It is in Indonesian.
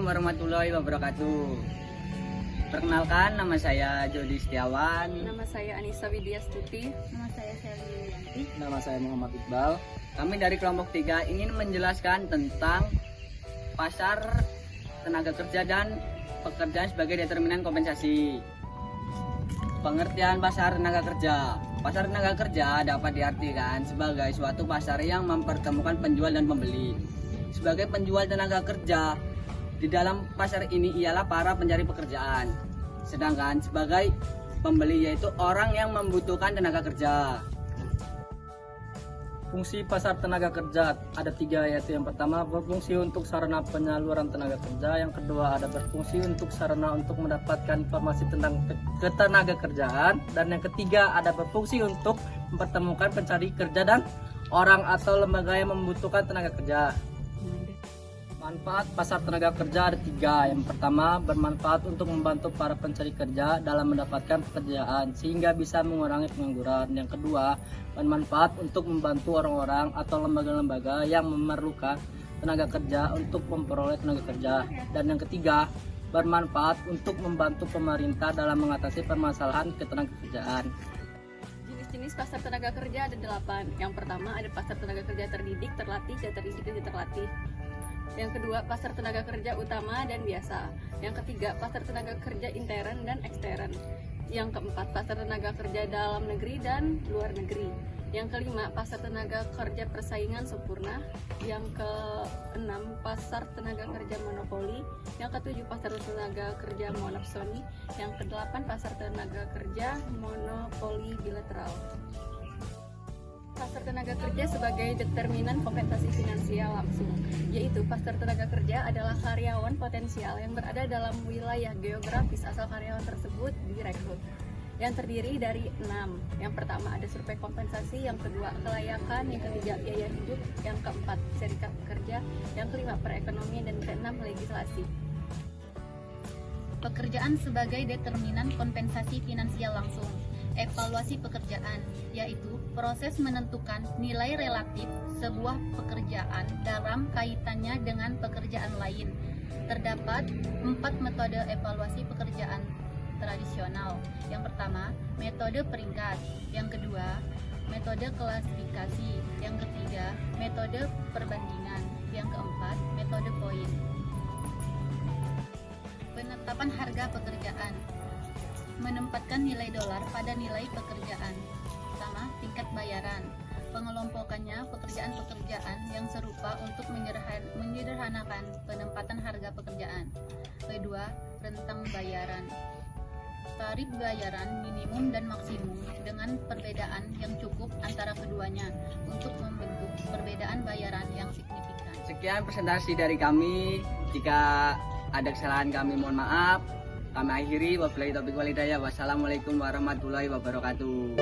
warahmatullahi wabarakatuh. Perkenalkan, nama saya Jody Setiawan. Nama saya Anissa Widya Stuti. Nama saya Selvi Yanti. Nama saya Muhammad Iqbal. Kami dari kelompok 3 ingin menjelaskan tentang pasar tenaga kerja dan pekerjaan sebagai determinan kompensasi. Pengertian pasar tenaga kerja. Pasar tenaga kerja dapat diartikan sebagai suatu pasar yang mempertemukan penjual dan pembeli. Sebagai penjual tenaga kerja, di dalam pasar ini ialah para pencari pekerjaan. Sedangkan sebagai pembeli yaitu orang yang membutuhkan tenaga kerja. Fungsi pasar tenaga kerja ada 3, yaitu yang pertama berfungsi untuk sarana penyaluran tenaga kerja, yang kedua ada berfungsi untuk sarana untuk mendapatkan informasi tentang ketenaga kerjaan, dan yang ketiga ada berfungsi untuk mempertemukan pencari kerja dan orang atau lembaga yang membutuhkan tenaga kerja. Manfaat pasar tenaga kerja ada 3. Yang pertama, bermanfaat untuk membantu para pencari kerja dalam mendapatkan pekerjaan sehingga bisa mengurangi pengangguran. Yang kedua, bermanfaat untuk membantu orang-orang atau lembaga-lembaga yang memerlukan tenaga kerja untuk memperoleh tenaga kerja. Dan yang ketiga, bermanfaat untuk membantu pemerintah dalam mengatasi permasalahan ketenagakerjaan. Jenis-jenis pasar tenaga kerja ada 8. Yang pertama ada pasar tenaga kerja terdidik, terlatih, terdidik, dan terlatih. Yang kedua, pasar tenaga kerja utama dan biasa. Yang ketiga, pasar tenaga kerja intern dan ekstern. Yang keempat, pasar tenaga kerja dalam negeri dan luar negeri. Yang kelima, pasar tenaga kerja persaingan sempurna. Yang keenam, pasar tenaga kerja monopoli. Yang ketujuh, pasar tenaga kerja monopsoni. Yang kedelapan, pasar tenaga kerja monopoli bilateral. Pasar tenaga kerja sebagai determinan kompensasi finansial langsung, yaitu pasar tenaga kerja adalah karyawan potensial yang berada dalam wilayah geografis asal karyawan tersebut direkrut, yang terdiri dari 6. Yang pertama ada survei kompensasi, yang kedua kelayakan, yang ketiga biaya hidup, yang keempat serikat pekerja, yang kelima perekonomian, dan keenam legislasi. Pekerjaan sebagai determinan kompensasi finansial langsung. Evaluasi pekerjaan, yaitu proses menentukan nilai relatif sebuah pekerjaan dalam kaitannya dengan pekerjaan lain. Terdapat 4 metode evaluasi pekerjaan tradisional. Yang pertama, metode peringkat. Yang kedua, metode klasifikasi. Yang ketiga, metode perbandingan. Yang keempat, metode poin. Penetapan harga pekerjaan. Menempatkan nilai dolar pada nilai pekerjaan. Pertama, tingkat bayaran. Pengelompokannya pekerjaan-pekerjaan yang serupa untuk menyederhanakan penempatan harga pekerjaan. Kedua, rentang bayaran. Tarif bayaran minimum dan maksimum dengan perbedaan yang cukup antara keduanya untuk membentuk perbedaan bayaran yang signifikan. Sekian presentasi dari kami. Jika ada kesalahan kami mohon maaf. Kami akhiri, wabillahi taufiq wal hidayah. Wassalamualaikum warahmatullahi wabarakatuh.